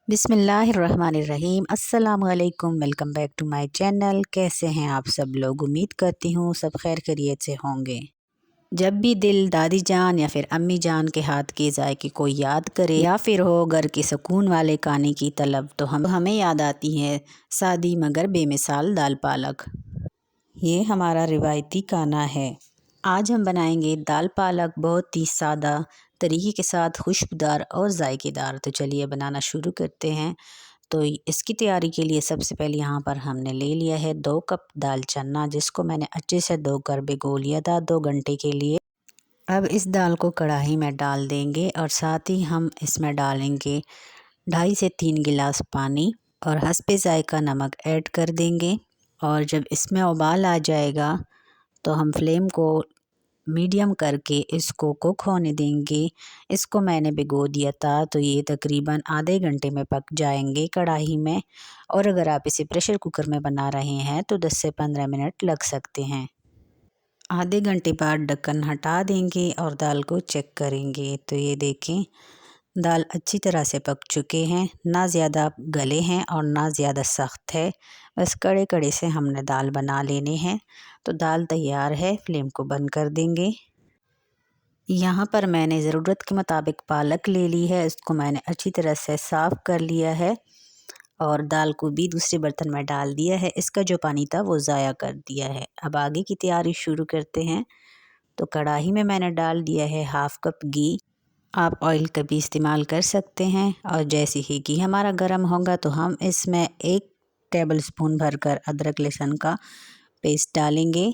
बिस्मिल्लाहिर्रहमानिर्रहीम। अस्सलामुअलैकुम। Welcome back to my channel. कैसे हैं आप सब लोग? उम्मीद करती हूँ सब खैर खैरियत से होंगे। जब भी दिल दादी जान या फिर अम्मी जान के हाथ के जायके को याद करे या फिर हो घर के सुकून वाले खाने की तलब, तो हमें याद आती है सादी मगर बेमिसाल दाल पालक। ये हमारा रिवायती खाना है। आज हम बनाएंगे दाल पालक बहुत ही सादा तरीके के साथ, खुशबूदार और जायकेदार। तो चलिए बनाना शुरू करते हैं। तो इसकी तैयारी के लिए सबसे पहले यहाँ पर हमने ले लिया है 2 कप दाल चना, जिसको मैंने अच्छे से धोकर भिगो लिया था 2 घंटे के लिए। अब इस दाल को कढ़ाई में डाल देंगे और साथ ही हम इसमें डालेंगे 2.5 से 3 गिलास पानी और हस्बे जायका नमक ऐड कर देंगे। और जब इसमें उबाल आ जाएगा तो हम फ्लेम को मीडियम करके इसको कुक होने देंगे। इसको मैंने भिगो दिया था, तो ये तकरीबन आधे घंटे में पक जाएंगे कढ़ाई में। और अगर आप इसे प्रेशर कुकर में बना रहे हैं तो 10 से 15 मिनट लग सकते हैं। आधे घंटे बाद ढक्कन हटा देंगे और दाल को चेक करेंगे। तो ये देखें, दाल अच्छी तरह से पक चुके हैं, ना ज़्यादा गले हैं और ना ज़्यादा सख्त है। बस कड़े कड़े से हमने दाल बना लेने हैं। तो दाल तैयार है, फ्लेम को बंद कर देंगे। यहाँ पर मैंने ज़रूरत के मुताबिक पालक ले ली है। इसको मैंने अच्छी तरह से साफ़ कर लिया है और दाल को भी दूसरे बर्तन में डाल दिया है। इसका जो पानी था वो ज़ाया कर दिया है। अब आगे की तैयारी शुरू करते हैं। तो कढ़ाई में मैंने डाल दिया है 1/2 कप घी। आप ऑयल का भी इस्तेमाल कर सकते हैं। और जैसे ही घी हमारा गर्म होगा तो हम इसमें 1 टेबलस्पून भरकर अदरक लहसुन का पेस्ट डालेंगे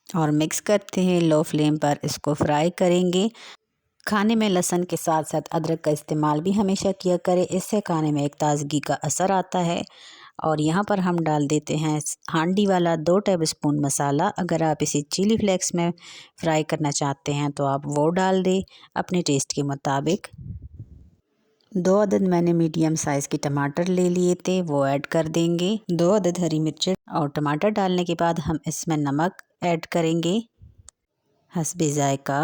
और मिक्स करते हैं। लो फ्लेम पर इसको फ्राई करेंगे। खाने में लहसुन के साथ साथ अदरक का इस्तेमाल भी हमेशा किया करें, इससे खाने में एक ताज़गी का असर आता है। और यहाँ पर हम डाल देते हैं हांडी वाला 2 टेबलस्पून मसाला। अगर आप इसे चिली फ्लेक्स में फ्राई करना चाहते हैं तो आप वो डाल दें अपने टेस्ट के मुताबिक। 2 अदद मैंने मीडियम साइज़ के टमाटर ले लिए थे, वो ऐड कर देंगे। 2 अदद हरी मिर्च। और टमाटर डालने के बाद हम इसमें नमक ऐड करेंगे हस्बे जायका।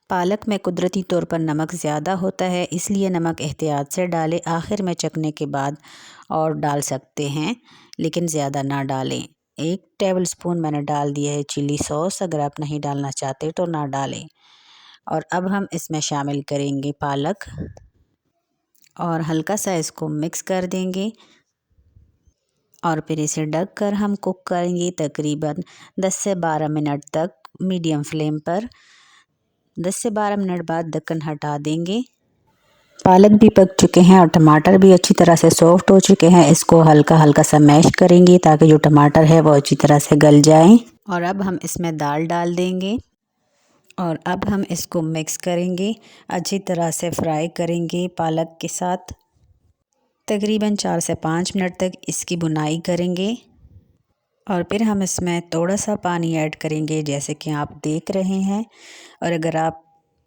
पालक में कुदरती तौर पर नमक ज़्यादा होता है, इसलिए नमक एहतियात से डालें। आखिर में चखने के बाद और डाल सकते हैं, लेकिन ज़्यादा ना डालें। 1 टेबलस्पून मैंने डाल दिया है चिली सॉस। अगर आप नहीं डालना चाहते तो ना डालें। और अब हम इसमें शामिल करेंगे पालक और हल्का सा इसको मिक्स कर देंगे और फिर इसे ढक कर हम कुक करेंगे तकरीबन 10 से 12 मिनट तक मीडियम फ्लेम पर। 10 से 12 मिनट बाद ढक्कन हटा देंगे। पालक भी पक चुके हैं और टमाटर भी अच्छी तरह से सॉफ्ट हो चुके हैं। इसको हल्का हल्का सा मैश करेंगे ताकि जो टमाटर है वो अच्छी तरह से गल जाए। और अब हम इसमें दाल डाल देंगे और अब हम इसको मिक्स करेंगे, अच्छी तरह से फ्राई करेंगे पालक के साथ। तकरीबन 4 से 5 मिनट तक इसकी बुनाई करेंगे और फिर हम इसमें थोड़ा सा पानी ऐड करेंगे, जैसे कि आप देख रहे हैं। और अगर आप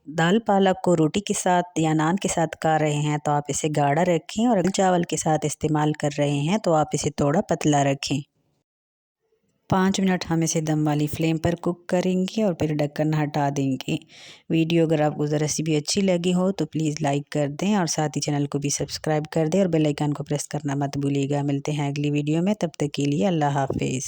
दाल पालक को रोटी के साथ या नान के साथ खा रहे हैं तो आप इसे गाढ़ा रखें, और अगर चावल के साथ इस्तेमाल कर रहे हैं तो आप इसे थोड़ा पतला रखें। 5 मिनट हम इसे दम वाली फ्लेम पर कुक करेंगे और फिर ढक्कन हटा देंगे। वीडियो अगर आपको ज़रा सी भी अच्छी लगी हो तो प्लीज़ लाइक कर दें और साथ ही चैनल को भी सब्सक्राइब कर दें और बेल आइकन को प्रेस करना मत भूलिएगा। मिलते हैं अगली वीडियो में, तब तक के लिए अल्लाह हाफिज़।